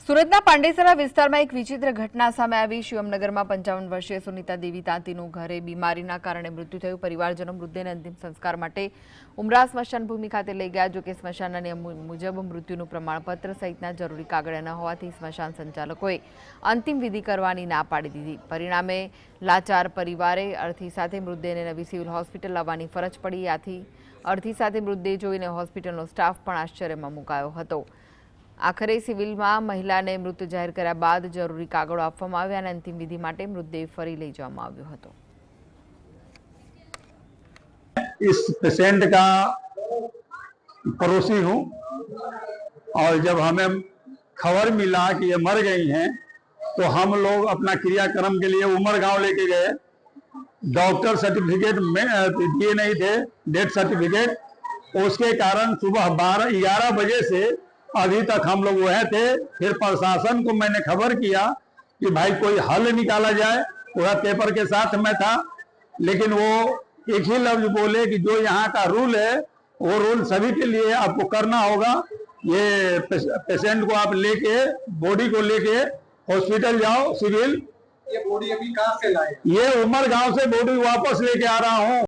સુરતના પાંડેસરા વિસ્તારમાં એક વિચિત્ર ઘટના સામે આવી। શિવમનગરમાં 55 વર્ષીય સુનીતા દેવી તાંતીનું ઘરે બીમારીના કારણે મૃત્યુ થયું। પરિવારજનો મૃતદેહને અંતિમ સંસ્કાર માટે ઉમરા સ્મશાન ભૂમિ ખાતે લઈ ગયા। જો કે સ્મશાનના નિયમ મુજબ મૃત્યુનું પ્રમાણપત્ર સહિતના જરૂરી કાગળ ન હોવાથી સ્મશાન સંચાલકોએ અંતિમ વિધિ કરવાની ના પાડી દીધી। પરિણામે લાચાર પરિવારે અર્થી સાથે મૃતદેહને નવી સિવિલ હોસ્પિટલ લાવવાની ફરજ પડી। આથી અર્થી સાથે મૃતદેહ જોઈને હોસ્પિટલનો સ્ટાફ પણ આશ્ચર્યમાં મુકાયો હતો। આખરે સિવિલમાં મહિલાને મૃત જાહેર કર્યા બાદ જરૂરી કાગળો આપવામાં આવ્યા અને અંતિમ વિધિ માટે મૃતદેહ ફરી લઈ જવામાં આવ્યો હતો। इस पेशेंट का पड़ोसी हूँ और जब हमें खबर मिला कि ये मर गई हैं तो हम लोग अपना क्रियाक्रम के लिए उमरगांव लेके गए। डॉक्टर सर्टिफिकेट में दिए नहीं थे, डेथ सर्टिफिकेट। उसके कारण सुबह 11 बजे से अभी तक हम लोग वह थे। फिर प्रशासन को मैंने खबर किया कि भाई कोई हल निकाला जाए। वह पेपर के साथ में था, लेकिन वो एक ही लफ्ज बोले कि जो यहाँ का रूल है वो रूल सभी के लिए आपको करना होगा। ये पेशेंट को आप लेके, बॉडी को लेके हॉस्पिटल जाओ सिविल। ये बॉडी अभी कहाँ से लाए? ये उमरगांव से बॉडी वापस लेके आ रहा हूँ।